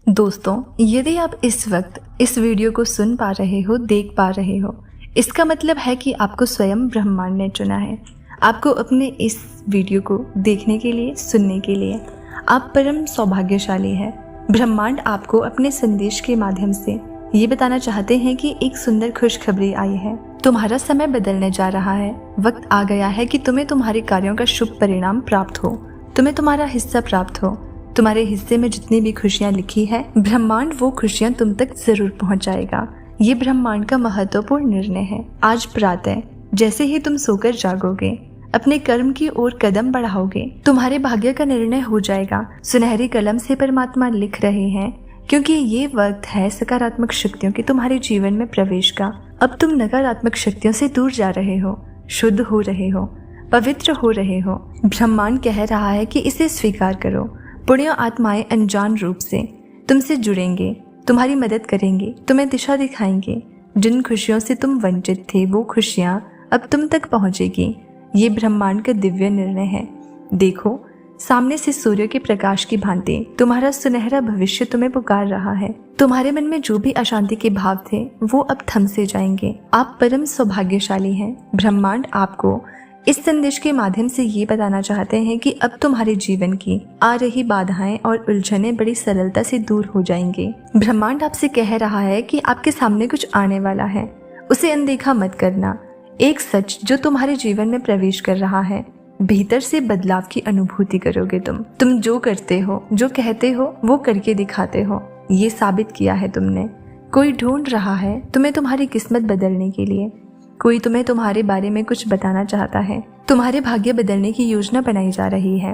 दोस्तों, यदि आप इस वक्त इस वीडियो को सुन पा रहे हो, देख पा रहे हो, इसका मतलब है कि आपको स्वयं ब्रह्मांड ने चुना है। आपको अपने इस वीडियो को देखने के लिए, सुनने के लिए आप परम सौभाग्यशाली हैं। ब्रह्मांड आपको अपने संदेश के माध्यम से ये बताना चाहते हैं कि एक सुंदर खुशखबरी आई है। तुम्हारा समय बदलने जा रहा है। वक्त आ गया है कि तुम्हें तुम्हारे कार्यों का शुभ परिणाम प्राप्त हो, तुम्हें तुम्हारा हिस्सा प्राप्त हो। तुम्हारे हिस्से में जितनी भी खुशियां लिखी है, ब्रह्मांड वो खुशियां तुम तक जरूर पहुंचाएगा। ये ब्रह्मांड का महत्वपूर्ण निर्णय है। आज प्रातः जैसे ही तुम सोकर जागोगे, अपने कर्म की ओर कदम बढ़ाओगे, तुम्हारे भाग्य का निर्णय हो जाएगा। सुनहरी कलम से परमात्मा लिख रहे हैं, क्योंकि ये वक्त है सकारात्मक शक्तियों के तुम्हारे जीवन में प्रवेश का। अब तुम नकारात्मक शक्तियों से दूर जा रहे हो, शुद्ध हो रहे हो, पवित्र हो रहे हो। ब्रह्मांड कह रहा है कि इसे स्वीकार करो। पुण्य आत्माएं अनजान रूप से तुमसे जुड़ेंगे, तुम्हारी मदद करेंगे, तुम्हें दिशा दिखाएंगे। जिन खुशियों से तुम वंचित थे, वो खुशियां अब तुम तक पहुंचेगी। ये ब्रह्मांड का दिव्य निर्णय है। देखो, सामने से सूर्य के प्रकाश की भांति तुम्हारा सुनहरा भविष्य तुम्हें पुकार रहा है। तुम्हारे मन में जो भी अशांति के भाव थे, वो अब थम से जाएंगे। आप परम सौभाग्यशाली हैं। ब्रह्मांड आपको इस संदेश के माध्यम से ये बताना चाहते हैं कि अब तुम्हारे जीवन की आ रही बाधाएं और उलझनें बड़ी सरलता से दूर हो जाएंगी। ब्रह्मांड आपसे कह रहा है कि आपके सामने कुछ आने वाला है, उसे अनदेखा मत करना। एक सच जो तुम्हारे जीवन में प्रवेश कर रहा है, भीतर से बदलाव की अनुभूति करोगे। तुम जो करते हो, जो कहते हो, वो करके दिखाते हो। ये साबित किया है तुमने। कोई ढूंढ रहा है तुम्हें तुम्हारी किस्मत बदलने के लिए। कोई तुम्हें तुम्हारे बारे में कुछ बताना चाहता है। तुम्हारे भाग्य बदलने की योजना बनाई जा रही है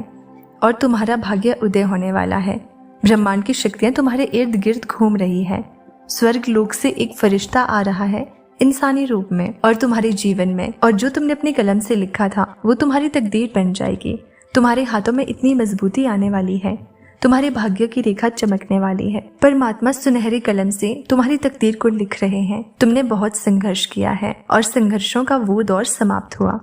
और तुम्हारा भाग्य उदय होने वाला है। ब्रह्मांड की शक्तियां तुम्हारे इर्द गिर्द घूम रही है। स्वर्ग लोक से एक फरिश्ता आ रहा है इंसानी रूप में और तुम्हारे जीवन में, और जो तुमने अपनी कलम से लिखा था वो तुम्हारी तकदीर बन जाएगी। तुम्हारे हाथों में इतनी मजबूती आने वाली है, तुम्हारे भाग्य की रेखा चमकने वाली है। परमात्मा सुनहरी कलम से तुम्हारी तकदीर को लिख रहे हैं। तुमने बहुत संघर्ष किया है और संघर्षों का वो दौर समाप्त हुआ।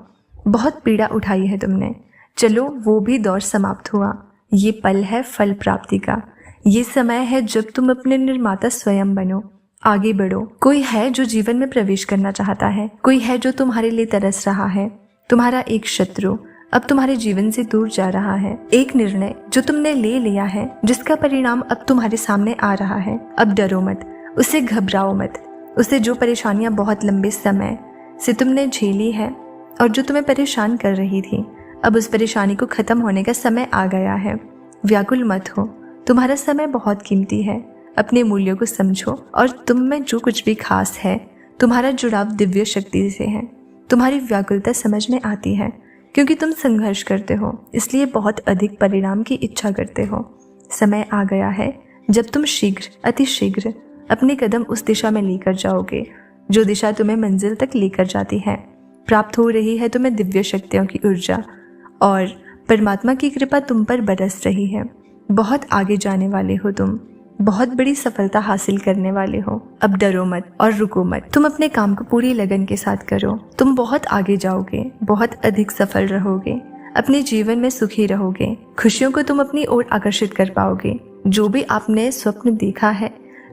बहुत पीड़ा उठाई है तुमने, चलो वो भी दौर समाप्त हुआ। ये पल है फल प्राप्ति का। ये समय है जब तुम अपने निर्माता स्वयं बनो। आगे बढ़ो। कोई है जो जीवन में प्रवेश करना चाहता है, कोई है जो तुम्हारे लिए तरस रहा है। तुम्हारा एक शत्रु अब तुम्हारे जीवन से दूर जा रहा है। एक निर्णय जो तुमने ले लिया है, जिसका परिणाम अब तुम्हारे सामने आ रहा है। अब डरो मत, उसे घबराओ मत। उसे जो परेशानियां बहुत लंबे समय से तुमने झेली है और जो तुम्हें परेशान कर रही थी, अब उस परेशानी को खत्म होने का समय आ गया है। व्याकुल मत हो, तुम्हारा समय बहुत कीमती है। अपने मूल्यों को समझो और तुम में जो कुछ भी खास है, तुम्हारा जुड़ाव दिव्य शक्ति से है। तुम्हारी व्याकुलता समझ में आती है, क्योंकि तुम संघर्ष करते हो, इसलिए बहुत अधिक परिणाम की इच्छा करते हो। समय आ गया है जब तुम शीघ्र, अति शीघ्र अपने कदम उस दिशा में लेकर जाओगे जो दिशा तुम्हें मंजिल तक लेकर जाती है। प्राप्त हो रही है तुम्हें दिव्य शक्तियों की ऊर्जा और परमात्मा की कृपा तुम पर बरस रही है। बहुत आगे जाने वाले हो तुम, बहुत बड़ी सफलता हासिल करने वाले हो। अब डरो मत और रुको मत। तुम अपने काम को पूरी लगन के साथ करो। तुम बहुत आगे जाओगे, बहुत अधिक सफल रहोगे, अपने जीवन में सुखी रहोगे। खुशियों को तुम अपनी ओर आकर्षित कर पाओगे। जो भी आपने स्वप्न देखा है,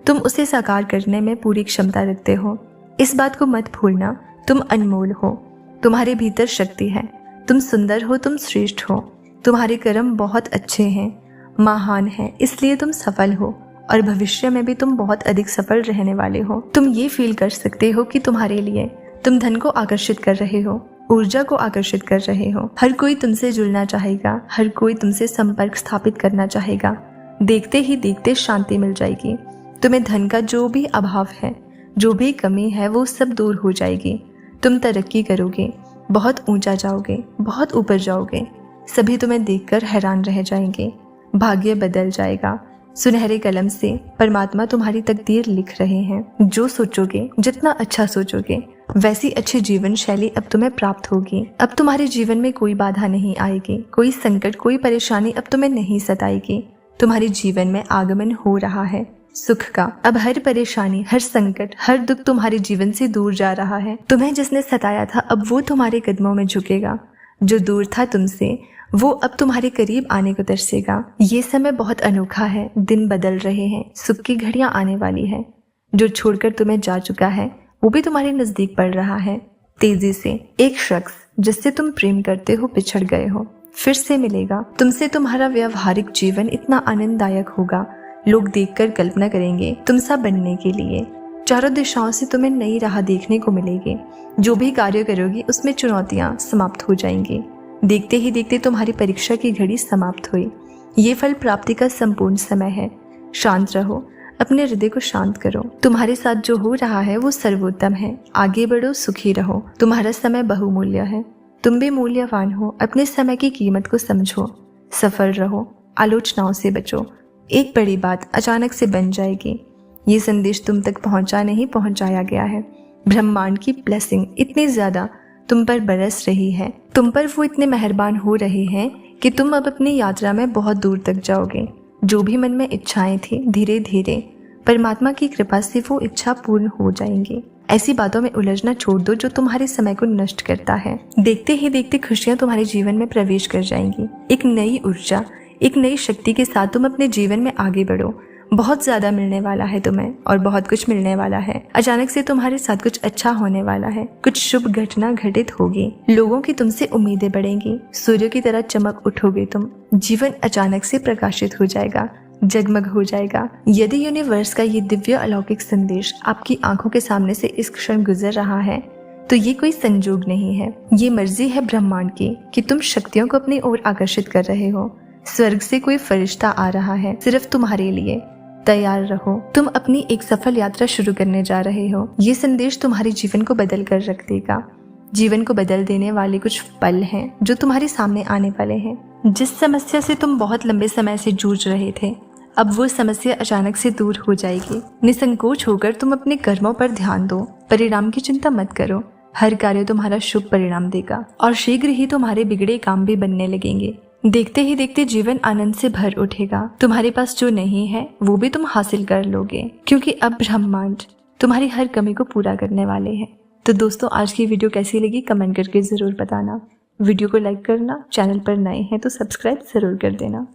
तुम उसे साकार करने में पूरी क्षमता रखते हो। इस बात को मत भूलना, तुम अनमोल हो। तुम्हारे भीतर शक्ति है। तुम सुंदर हो, तुम श्रेष्ठ हो। तुम्हारे कर्म बहुत अच्छे हैं, महान हैं, इसलिए तुम सफल हो और भविष्य में भी तुम बहुत अधिक सफल रहने वाले हो। तुम ये फील कर सकते हो कि तुम्हारे लिए तुम धन को आकर्षित कर रहे हो, ऊर्जा को आकर्षित कर रहे हो। हर कोई तुमसे जुड़ना चाहेगा, हर कोई तुमसे संपर्क स्थापित करना चाहेगा। देखते ही देखते शांति मिल जाएगी। तुम्हें धन का जो भी अभाव है, जो भी कमी है, वो सब दूर हो जाएगी। तुम तरक्की करोगे, बहुत ऊंचा जाओगे, बहुत ऊपर जाओगे। सभी तुम्हें देखकर हैरान रह जाएंगे। भाग्य बदल जाएगा। सुनहरे कलम से परमात्मा तुम्हारी तकदीर लिख रहे हैं। जो सोचोगे, जितना अच्छा सोचोगे, वैसी अच्छी जीवन शैली अब तुम्हें प्राप्त होगी। अब तुम्हारे जीवन में कोई बाधा नहीं आएगी, कोई संकट, कोई परेशानी अब तुम्हें नहीं सताएगी। तुम्हारे जीवन में आगमन हो रहा है सुख का। अब हर परेशानी, हर संकट, हर दुख तुम्हारे जीवन से दूर जा रहा है। तुम्हें जिसने सताया था, अब वो तुम्हारे कदमों में झुकेगा। जो दूर था तुमसे वो अब तुम्हारे करीब आने को तरसेगा। ये समय बहुत अनोखा है, दिन बदल रहे हैं, सुख की घड़ियां आने वाली है। जो छोड़कर तुम्हें जा चुका है वो भी तुम्हारे नजदीक पड़ रहा है। तेजी से एक शख्स जिससे तुम प्रेम करते हो बिछड़ गए हो फिर से मिलेगा। तुमसे तुम्हारा व्यवहारिक जीवन इतना आनंददायक होगा, लोग देखकर कल्पना करेंगे तुम सा बनने के लिए। चारों दिशाओं से तुम्हें नई राह देखने को मिलेगी। जो भी कार्य करोगी उसमें चुनौतियां समाप्त हो जाएंगी। देखते ही देखते तुम्हारी परीक्षा की घड़ी समाप्त हुई। ये फल प्राप्ति का संपूर्ण समय है। शांत रहो, अपने हृदय को शांत करो। तुम्हारे साथ जो हो रहा है वो सर्वोत्तम है। आगे बढ़ो, सुखी रहो। तुम्हारा समय बहुमूल्य है, तुम भी मूल्यवान हो। अपने समय की कीमत को समझो, सफल रहो, आलोचनाओं से बचो। एक बड़ी बात अचानक से बन जाएगी। ये संदेश तुम तक पहुंचा नहीं, पहुंचाया गया है। ब्रह्मांड की ब्लेसिंग इतनी ज्यादा तुम पर बरस रही है, तुम पर वो इतने मेहरबान हो रहे हैं कि तुम अब अपनी यात्रा में बहुत दूर तक जाओगे। जो भी मन में इच्छाएं थी धीरे धीरे परमात्मा की कृपा से वो इच्छा पूर्ण हो जाएंगी। ऐसी बातों में उलझना छोड़ दो जो तुम्हारे समय को नष्ट करता है। देखते ही देखते खुशियां तुम्हारे जीवन में प्रवेश कर जाएंगी। एक नई ऊर्जा, एक नई शक्ति के साथ तुम अपने जीवन में आगे बढ़ो। बहुत ज्यादा मिलने वाला है तुम्हें और बहुत कुछ मिलने वाला है। अचानक से तुम्हारे साथ कुछ अच्छा होने वाला है, कुछ शुभ घटना घटित होगी। लोगों की तुमसे उम्मीदें बढ़ेंगी, सूर्य की तरह चमक उठोगे तुम। जीवन अचानक से प्रकाशित हो जाएगा, जगमग हो जाएगा। यदि यूनिवर्स का ये दिव्य अलौकिक संदेश आपकी आंखों के सामने से इस क्षण गुजर रहा है तो ये कोई संजोग नहीं है, ये मर्जी है ब्रह्मांड की कि तुम शक्तियों को अपनी ओर आकर्षित कर रहे हो। स्वर्ग से कोई फरिश्ता आ रहा है सिर्फ तुम्हारे लिए। तैयार रहो, तुम अपनी एक सफल यात्रा शुरू करने जा रहे हो। ये संदेश तुम्हारे जीवन को बदल कर रख देगा। जीवन को बदल देने वाले कुछ पल हैं जो तुम्हारे सामने आने वाले हैं। जिस समस्या से तुम बहुत लंबे समय से जूझ रहे थे अब वो समस्या अचानक से दूर हो जाएगी। निसंकोच होकर तुम अपने कर्मों पर ध्यान दो, परिणाम की चिंता मत करो। हर कार्य तुम्हारा शुभ परिणाम देगा और शीघ्र ही तुम्हारे बिगड़े काम भी बनने लगेंगे। देखते ही देखते जीवन आनंद से भर उठेगा। तुम्हारे पास जो नहीं है वो भी तुम हासिल कर लोगे, क्योंकि अब ब्रह्मांड तुम्हारी हर कमी को पूरा करने वाले हैं। तो दोस्तों, आज की वीडियो कैसी लगी कमेंट करके जरूर बताना। वीडियो को लाइक करना, चैनल पर नए हैं तो सब्सक्राइब जरूर कर देना।